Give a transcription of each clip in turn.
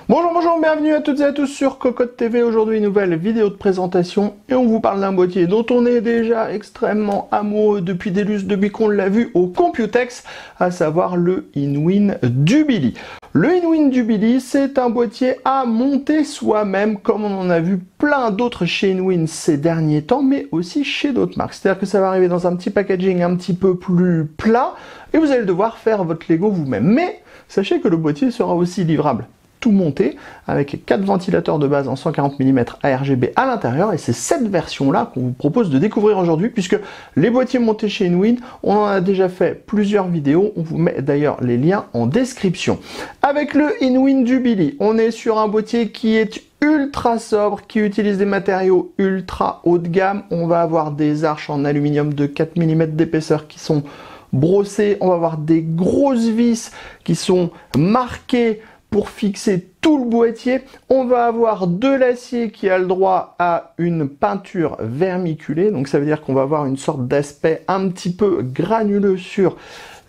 Bonjour, bienvenue à toutes et à tous sur Cocotte TV. Aujourd'hui, une nouvelle vidéo de présentation et on vous parle d'un boîtier dont on est déjà extrêmement amoureux depuis des lustres, depuis qu'on l'a vu au Computex, à savoir le Inwin Jubilee. Le Inwin Jubilee, c'est un boîtier à monter soi-même, comme on en a vu plein d'autres chez Inwin ces derniers temps, mais aussi chez d'autres marques. C'est-à-dire que ça va arriver dans un petit packaging un petit peu plus plat et vous allez devoir faire votre Lego vous-même. Mais sachez que le boîtier sera aussi livrable tout monté, avec 4 ventilateurs de base en 140 mm ARGB à l'intérieur, et c'est cette version-là qu'on vous propose de découvrir aujourd'hui, puisque les boîtiers montés chez Inwin, on en a déjà fait plusieurs vidéos, on vous met d'ailleurs les liens en description. Avec le Inwin Jubilee, on est sur un boîtier qui est ultra sobre, qui utilise des matériaux ultra haut de gamme. On va avoir des arches en aluminium de 4 mm d'épaisseur qui sont brossées, on va avoir des grosses vis qui sont marquées pour fixer tout le boîtier. On va avoir de l'acier qui a le droit à une peinture vermiculée, donc ça veut dire qu'on va avoir une sorte d'aspect un petit peu granuleux sur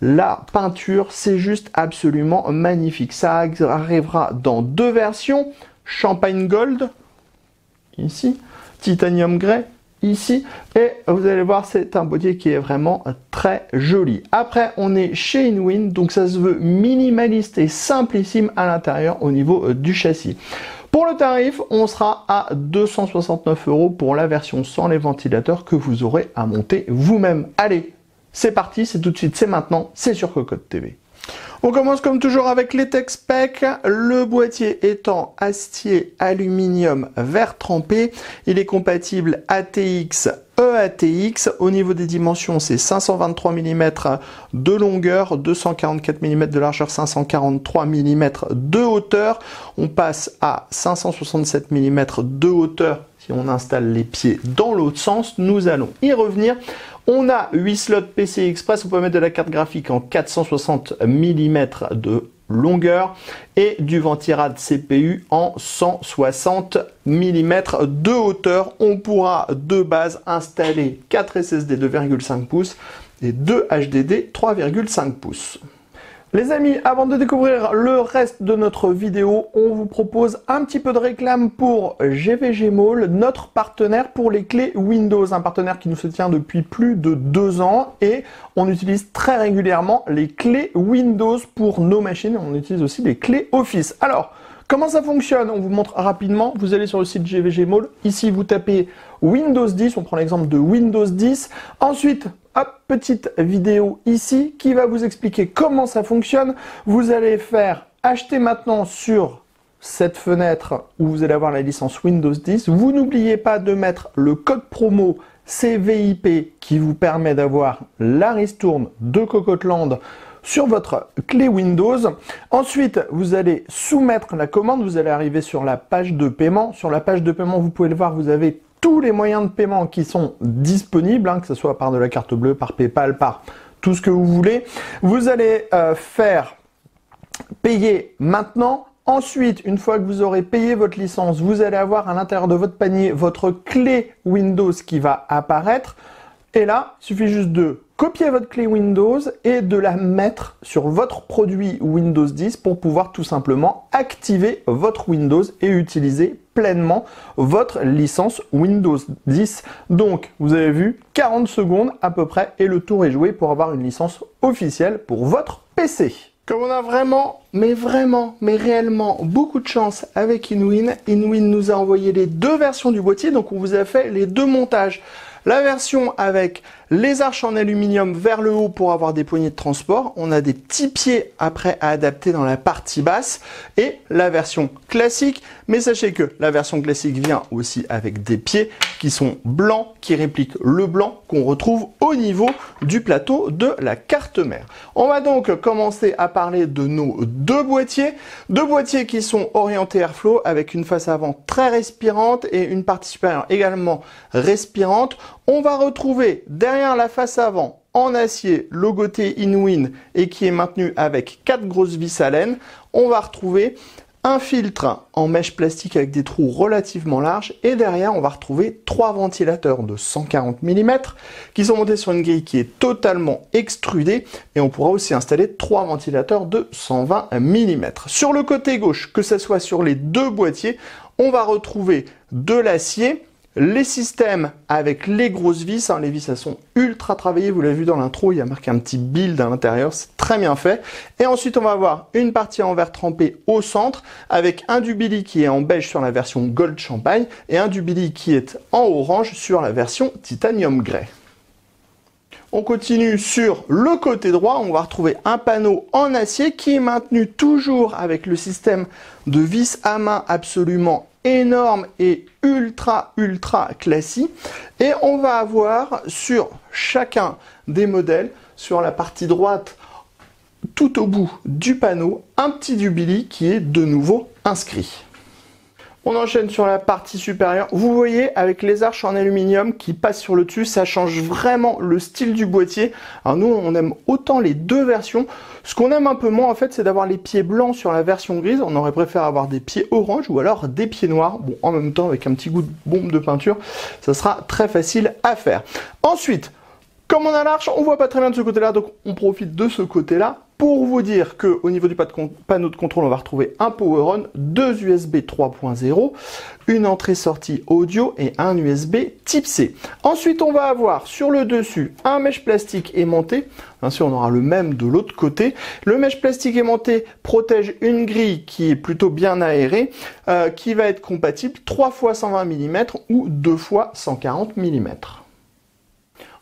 la peinture. C'est juste absolument magnifique. Ça arrivera dans deux versions, Champagne Gold, ici, Titanium Grey, ici, et vous allez voir, c'est un boîtier qui est vraiment très joli. Après, on est chez Inwin, donc ça se veut minimaliste et simplissime à l'intérieur au niveau du châssis. Pour le tarif, on sera à 269 € pour la version sans les ventilateurs que vous aurez à monter vous-même. Allez, c'est parti, c'est tout de suite, c'est maintenant, c'est sur Cocotte TV. On commence comme toujours avec les tech specs, le boîtier étant acier aluminium verre trempé, il est compatible ATX, EATX, au niveau des dimensions c'est 523 mm de longueur, 244 mm de largeur, 543 mm de hauteur, on passe à 567 mm de hauteur si on installe les pieds dans l'autre sens, nous allons y revenir. On a 8 slots PCI Express, on peut mettre de la carte graphique en 460 mm de longueur et du ventirad CPU en 160 mm de hauteur. On pourra de base installer 4 SSD 2,5 pouces et 2 HDD 3,5 pouces. Les amis, avant de découvrir le reste de notre vidéo, on vous propose un petit peu de réclame pour GVG Mall, notre partenaire pour les clés Windows, un partenaire qui nous soutient depuis plus de 2 ans et on utilise très régulièrement les clés Windows pour nos machines, on utilise aussi les clés Office. Alors, comment ça fonctionne? On vous montre rapidement, vous allez sur le site GVG Mall, ici vous tapez Windows 10, on prend l'exemple de Windows 10, ensuite hop, petite vidéo ici qui va vous expliquer comment ça fonctionne. Vous allez faire acheter maintenant sur cette fenêtre où vous allez avoir la licence Windows 10. Vous n'oubliez pas de mettre le code promo CVIP qui vous permet d'avoir la ristourne de Cocotland sur votre clé Windows. Ensuite, vous allez soumettre la commande. Vous allez arriver sur la page de paiement. Sur la page de paiement, vous pouvez le voir, vous avez tous les moyens de paiement qui sont disponibles, que ce soit par de la carte bleue, par PayPal, par tout ce que vous voulez. Vous allez faire payer maintenant. Ensuite, une fois que vous aurez payé votre licence, vous allez avoir à l'intérieur de votre panier votre clé Windows qui va apparaître. Et là, il suffit juste de copier votre clé Windows et de la mettre sur votre produit Windows 10 pour pouvoir tout simplement activer votre Windows et utiliser pleinement votre licence Windows 10. Donc, vous avez vu, 40 secondes à peu près et le tour est joué pour avoir une licence officielle pour votre PC. Comme on a vraiment, mais réellement beaucoup de chance avec Inwin, Inwin nous a envoyé les deux versions du boîtier, donc on vous a fait les deux montages. La version avec les arches en aluminium vers le haut pour avoir des poignées de transport. On a des petits pieds après à adapter dans la partie basse. Et la version classique. Mais sachez que la version classique vient aussi avec des pieds qui sont blancs, qui répliquent le blanc qu'on retrouve au niveau du plateau de la carte mère. On va donc commencer à parler de nos deux boîtiers. Deux boîtiers qui sont orientés Airflow avec une face avant très respirante et une partie supérieure également respirante. On va retrouver derrière la face avant en acier logoté Inwin et qui est maintenu avec 4 grosses vis à laine. On va retrouver un filtre en mèche plastique avec des trous relativement larges, et derrière on va retrouver 3 ventilateurs de 140 mm qui sont montés sur une grille qui est totalement extrudée, et on pourra aussi installer 3 ventilateurs de 120 mm. Sur le côté gauche, que ce soit sur les deux boîtiers, on va retrouver de l'acier, les systèmes avec les grosses vis, les vis elles sont ultra travaillées, vous l'avez vu dans l'intro, il y a marqué un petit build à l'intérieur, c'est très bien fait. Et ensuite on va avoir une partie en verre trempé au centre, avec un Dubili qui est en beige sur la version Gold Champagne, et un Dubili qui est en orange sur la version Titanium Grey. On continue sur le côté droit, on va retrouver un panneau en acier qui est maintenu toujours avec le système de vis à main absolument énorme et ultra classique, et on va avoir sur chacun des modèles, sur la partie droite tout au bout du panneau, un petit Dubili qui est de nouveau inscrit. On enchaîne sur la partie supérieure. Vous voyez, avec les arches en aluminium qui passent sur le dessus, ça change vraiment le style du boîtier. Alors nous, on aime autant les deux versions. Ce qu'on aime un peu moins, en fait, c'est d'avoir les pieds blancs sur la version grise. On aurait préféré avoir des pieds orange ou alors des pieds noirs. Bon, en même temps, avec un petit goût de bombe de peinture, ça sera très facile à faire. Ensuite, comme on a l'arche, on voit pas très bien de ce côté-là, donc on profite de ce côté-là pour vous dire qu'au niveau du panneau de contrôle, on va retrouver un power on, 2 USB 3.0, une entrée-sortie audio et un USB type C. Ensuite, on va avoir sur le dessus un mèche plastique aimanté. Bien sûr, on aura le même de l'autre côté. Le mèche plastique aimanté protège une grille qui est plutôt bien aérée, qui va être compatible 3 x 120 mm ou 2 x 140 mm.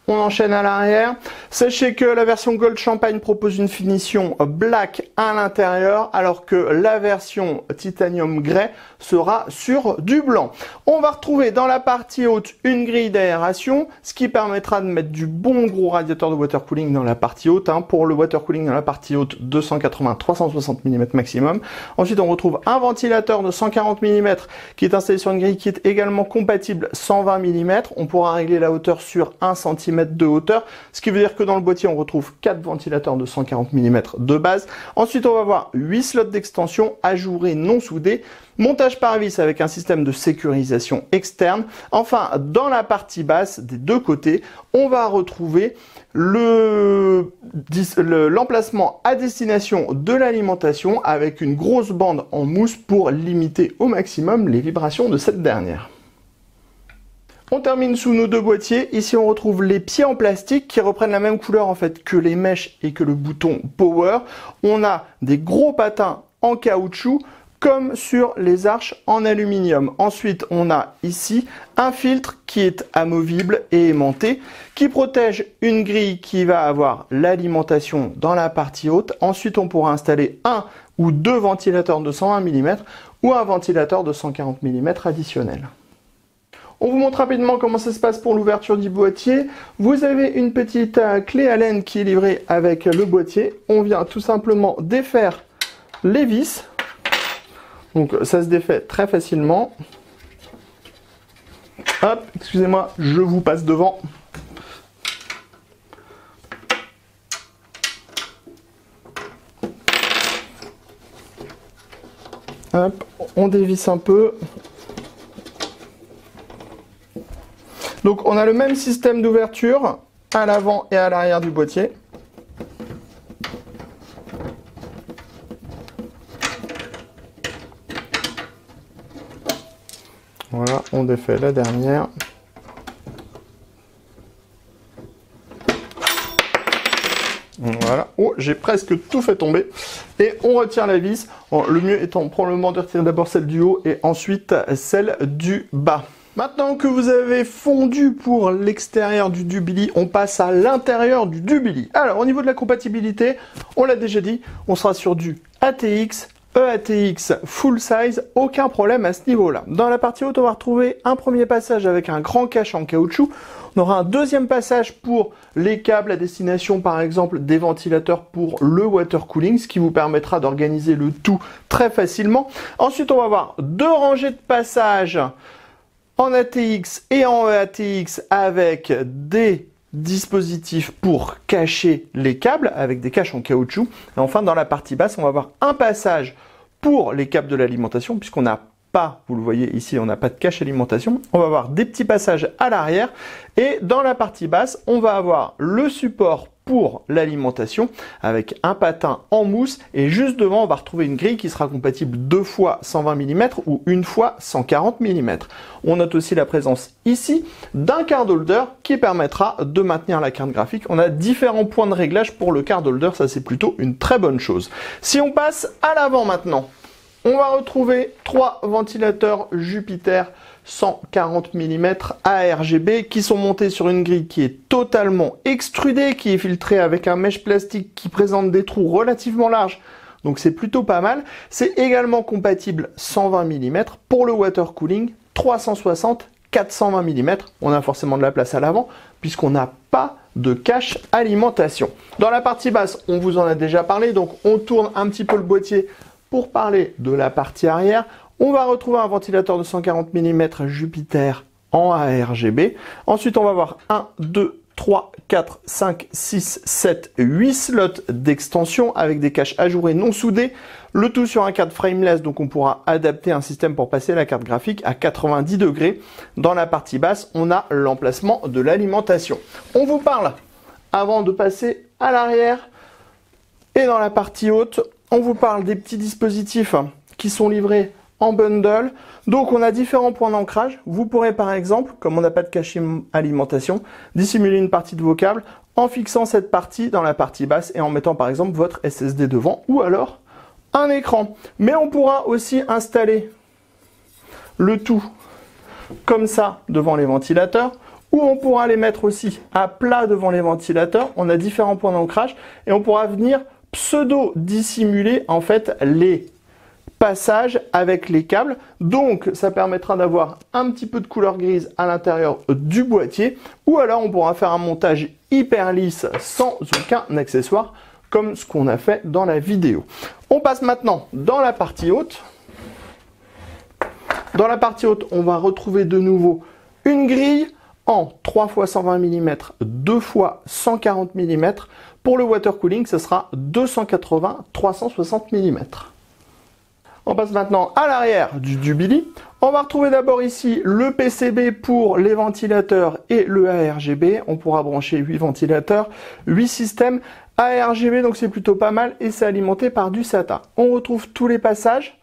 On enchaîne à l'arrière. Sachez que la version Gold Champagne propose une finition black à l'intérieur, alors que la version Titanium Grey sera sur du blanc. On va retrouver dans la partie haute une grille d'aération, ce qui permettra de mettre du bon gros radiateur de water cooling dans la partie haute. Pour le water cooling dans la partie haute, 280-360 mm maximum. Ensuite, on retrouve un ventilateur de 140 mm qui est installé sur une grille qui est également compatible 120 mm. On pourra régler la hauteur sur 1 cm de hauteur, ce qui veut dire que dans le boîtier on retrouve 4 ventilateurs de 140 mm de base. Ensuite on va avoir 8 slots d'extension ajourés non soudés, montage par vis avec un système de sécurisation externe. Enfin, dans la partie basse des deux côtés, on va retrouver l'emplacement à destination de l'alimentation avec une grosse bande en mousse pour limiter au maximum les vibrations de cette dernière. On termine sous nos deux boîtiers. Ici, on retrouve les pieds en plastique qui reprennent la même couleur en fait que les mèches et que le bouton Power. On a des gros patins en caoutchouc comme sur les arches en aluminium. Ensuite, on a ici un filtre qui est amovible et aimanté, qui protège une grille qui va avoir l'alimentation dans la partie haute. Ensuite, on pourra installer un ou deux ventilateurs de 120 mm ou un ventilateur de 140 mm additionnel. On vous montre rapidement comment ça se passe pour l'ouverture du boîtier. Vous avez une petite clé Allen qui est livrée avec le boîtier. On vient tout simplement défaire les vis. Donc ça se défait très facilement. Hop, excusez-moi, je vous passe devant. Hop, on dévisse un peu. Donc on a le même système d'ouverture à l'avant et à l'arrière du boîtier. Voilà, on défait la dernière. Voilà, oh, j'ai presque tout fait tomber. Et on retire la vis. Bon, le mieux étant probablement de retirer d'abord celle du haut et ensuite celle du bas. Maintenant que vous avez fondu pour l'extérieur du Dubili, on passe à l'intérieur du Dubili. Alors, au niveau de la compatibilité, on l'a déjà dit, on sera sur du ATX, EATX full size, aucun problème à ce niveau-là. Dans la partie haute, on va retrouver un premier passage avec un grand cache en caoutchouc. On aura un deuxième passage pour les câbles à destination, par exemple, des ventilateurs pour le water cooling, ce qui vous permettra d'organiser le tout très facilement. Ensuite, on va avoir deux rangées de passages en ATX et en EATX avec des dispositifs pour cacher les câbles avec des caches en caoutchouc. Et enfin, dans la partie basse, on va avoir un passage pour les câbles de l'alimentation, puisqu'on n'a pas, vous le voyez ici, on n'a pas de cache alimentation. On va avoir des petits passages à l'arrière et dans la partie basse, on va avoir le support pour l'alimentation avec un patin en mousse et juste devant, on va retrouver une grille qui sera compatible 2 fois 120 mm ou 1 fois 140 mm. On note aussi la présence ici d'un card holder qui permettra de maintenir la carte graphique. On a différents points de réglage pour le card holder, ça c'est plutôt une très bonne chose. Si on passe à l'avant maintenant, on va retrouver 3 ventilateurs Jupiter 140 mm ARGB qui sont montés sur une grille qui est totalement extrudée, qui est filtrée avec un mesh plastique qui présente des trous relativement larges. Donc c'est plutôt pas mal. C'est également compatible 120 mm pour le water cooling, 360, 420 mm. On a forcément de la place à l'avant puisqu'on n'a pas de cache alimentation. Dans la partie basse, on vous en a déjà parlé, donc on tourne un petit peu le boîtier pour parler de la partie arrière. On va retrouver un ventilateur de 140 mm Jupiter en ARGB. Ensuite, on va avoir 1, 2, 3, 4, 5, 6, 7, 8 slots d'extension avec des caches ajourées non soudées. Le tout sur un cadre frameless, donc on pourra adapter un système pour passer la carte graphique à 90 degrés. Dans la partie basse, on a l'emplacement de l'alimentation. On vous parle, avant de passer à l'arrière, et dans la partie haute, on vous parle des petits dispositifs qui sont livrés en bundle. Donc on a différents points d'ancrage. Vous pourrez par exemple, comme on n'a pas de cache alimentation, dissimuler une partie de vos câbles en fixant cette partie dans la partie basse et en mettant par exemple votre SSD devant ou alors un écran. Mais on pourra aussi installer le tout comme ça devant les ventilateurs, ou on pourra les mettre aussi à plat devant les ventilateurs. On a différents points d'ancrage et on pourra venir pseudo-dissimuler en fait les passages avec les câbles. Donc ça permettra d'avoir un petit peu de couleur grise à l'intérieur du boîtier, ou alors on pourra faire un montage hyper lisse sans aucun accessoire comme ce qu'on a fait dans la vidéo. On passe maintenant dans la partie haute. Dans la partie haute, on va retrouver de nouveau une grille en 3 x 120 mm, 2 x 140 mm. Pour le water cooling, ce sera 280, 360 mm. On passe maintenant à l'arrière du Dubili. On va retrouver d'abord ici le PCB pour les ventilateurs et le ARGB. On pourra brancher 8 ventilateurs, 8 systèmes ARGB, donc c'est plutôt pas mal et c'est alimenté par du SATA. On retrouve tous les passages.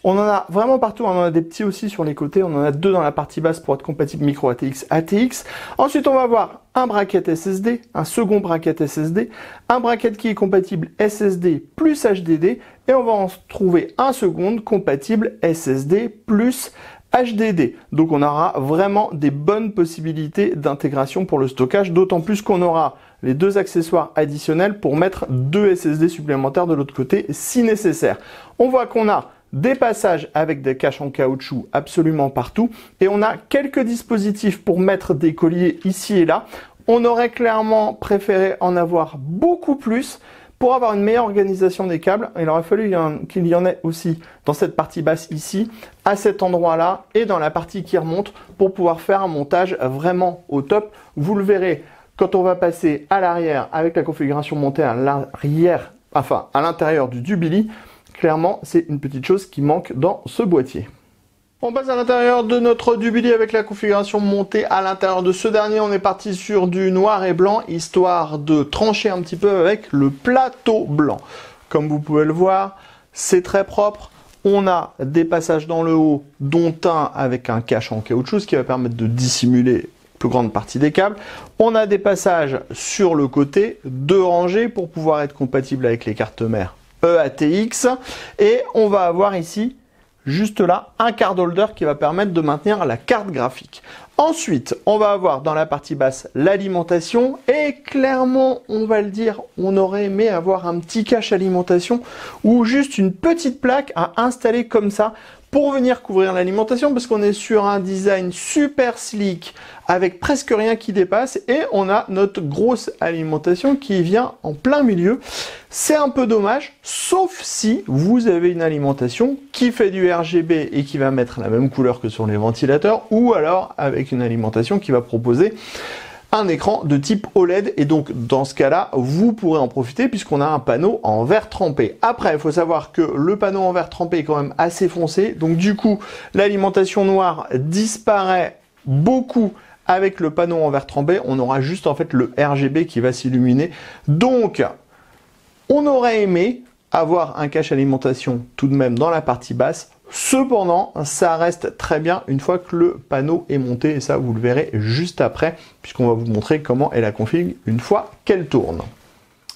On en a vraiment partout, on en a des petits aussi sur les côtés, on en a 2 dans la partie basse pour être compatible micro ATX, ATX. Ensuite, on va avoir un bracket SSD, un second bracket SSD, un bracket qui est compatible SSD plus HDD, et on va en trouver un second compatible SSD plus HDD. Donc on aura vraiment des bonnes possibilités d'intégration pour le stockage, d'autant plus qu'on aura les 2 accessoires additionnels pour mettre 2 SSD supplémentaires de l'autre côté si nécessaire. On voit qu'on a des passages avec des caches en caoutchouc absolument partout et on a quelques dispositifs pour mettre des colliers ici et là. On aurait clairement préféré en avoir beaucoup plus pour avoir une meilleure organisation des câbles. Il aurait fallu qu'il y en ait aussi dans cette partie basse ici, à cet endroit-là et dans la partie qui remonte pour pouvoir faire un montage vraiment au top. Vous le verrez quand on va passer à l'arrière avec la configuration montée à l'arrière, enfin à l'intérieur du Dubili. Clairement, c'est une petite chose qui manque dans ce boîtier. On passe à l'intérieur de notre Dubili avec la configuration montée à l'intérieur de ce dernier. On est parti sur du noir et blanc, histoire de trancher un petit peu avec le plateau blanc. Comme vous pouvez le voir, c'est très propre. On a des passages dans le haut, dont un avec un cache en caoutchouc, ce qui va permettre de dissimuler la plus grande partie des câbles. On a des passages sur le côté, 2 rangées pour pouvoir être compatible avec les cartes mères ATX, et on va avoir ici juste là un card holder qui va permettre de maintenir la carte graphique. Ensuite, on va avoir dans la partie basse l'alimentation et clairement, on va le dire, on aurait aimé avoir un petit cache alimentation ou juste une petite plaque à installer comme ça pour venir couvrir l'alimentation parce qu'on est sur un design super sleek avec presque rien qui dépasse et on a notre grosse alimentation qui vient en plein milieu. C'est un peu dommage, sauf si vous avez une alimentation qui fait du RGB et qui va mettre la même couleur que sur les ventilateurs ou alors avec une alimentation qui va proposer un écran de type OLED et donc dans ce cas-là, vous pourrez en profiter puisqu'on a un panneau en verre trempé. Après, il faut savoir que le panneau en verre trempé est quand même assez foncé, donc du coup, l'alimentation noire disparaît beaucoup avec le panneau en verre trempé. On aura juste en fait le RGB qui va s'illuminer. Donc, on aurait aimé avoir un cache alimentation tout de même dans la partie basse. Cependant, ça reste très bien une fois que le panneau est monté et ça vous le verrez juste après puisqu'on va vous montrer comment est la config une fois qu'elle tourne.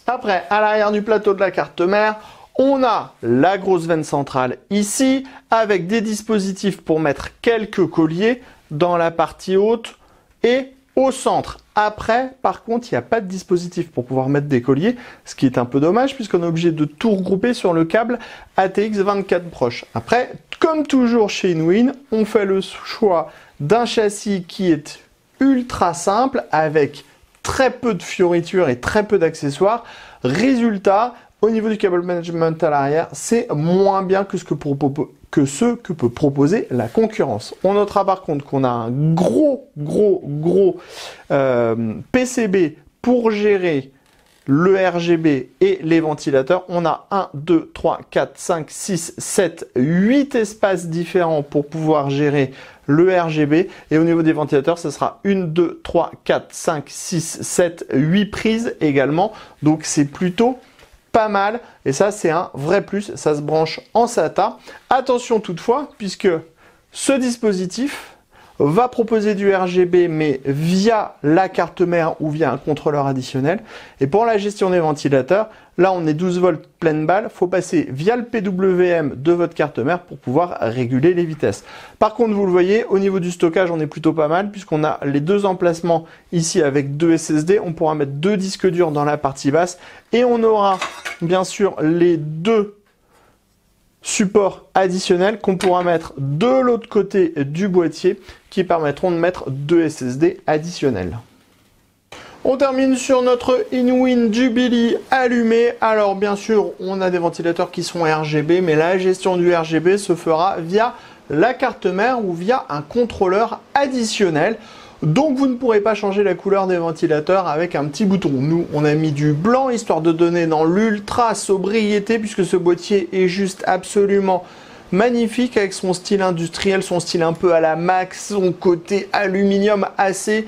Après, à l'arrière du plateau de la carte mère, on a la grosse veine centrale ici avec des dispositifs pour mettre quelques colliers dans la partie haute et au centre. Après, par contre, il n'y a pas de dispositif pour pouvoir mettre des colliers, ce qui est un peu dommage puisqu'on est obligé de tout regrouper sur le câble ATX 24 proche. Après, comme toujours chez Inwin, on fait le choix d'un châssis qui est ultra simple avec très peu de fioritures et très peu d'accessoires. Résultat, au niveau du cable management à l'arrière, c'est moins bien que ce que peut proposer la concurrence. On notera par contre qu'on a un gros PCB pour gérer le RGB et les ventilateurs. On a 1, 2, 3, 4, 5, 6, 7, 8 espaces différents pour pouvoir gérer le RGB. Et au niveau des ventilateurs, ce sera 1, 2, 3, 4, 5, 6, 7, 8 prises également. Donc c'est plutôt pas mal et ça c'est un vrai plus, ça se branche en SATA. Attention toutefois, puisque ce dispositif va proposer du RGB mais via la carte mère ou via un contrôleur additionnel. Et pour la gestion des ventilateurs, là on est 12 volts pleine balle, faut passer via le PWM de votre carte mère pour pouvoir réguler les vitesses. Par contre, vous le voyez, au niveau du stockage, on est plutôt pas mal puisqu'on a les deux emplacements ici avec deux SSD. On pourra mettre deux disques durs dans la partie basse et on aura bien sûr les deux supports additionnels qu'on pourra mettre de l'autre côté du boîtier qui permettront de mettre deux SSD additionnels. On termine sur notre Inwin Jubilee allumé. Alors bien sûr, on a des ventilateurs qui sont RGB, mais la gestion du RGB se fera via la carte mère ou via un contrôleur additionnel. Donc vous ne pourrez pas changer la couleur des ventilateurs avec un petit bouton. Nous, on a mis du blanc histoire de donner dans l'ultra sobriété puisque ce boîtier est juste absolument magnifique avec son style industriel, son style un peu à la Max, son côté aluminium acier.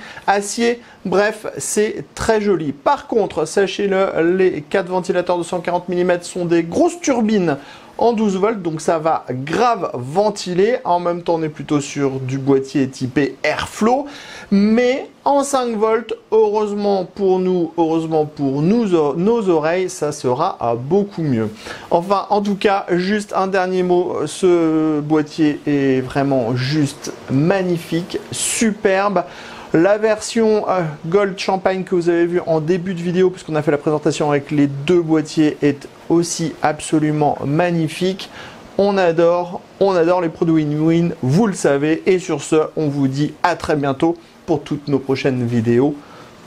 Bref, c'est très joli. Par contre, sachez-le, les 4 ventilateurs de 140 mm sont des grosses turbines en 12 volts, donc ça va grave ventiler. En même temps, on est plutôt sur du boîtier typé Airflow, mais en 5 volts, heureusement pour nous, nos oreilles, ça sera beaucoup mieux. Enfin, en tout cas, juste un dernier mot, ce boîtier est vraiment juste magnifique, superbe. La version Gold Champagne que vous avez vu en début de vidéo, puisqu'on a fait la présentation avec les deux boîtiers, est aussi absolument magnifique. On adore les produits Inwin, vous le savez. Et sur ce, on vous dit à très bientôt pour toutes nos prochaines vidéos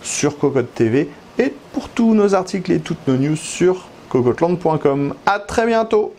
sur Cocotte TV et pour tous nos articles et toutes nos news sur cocotland.com. À très bientôt.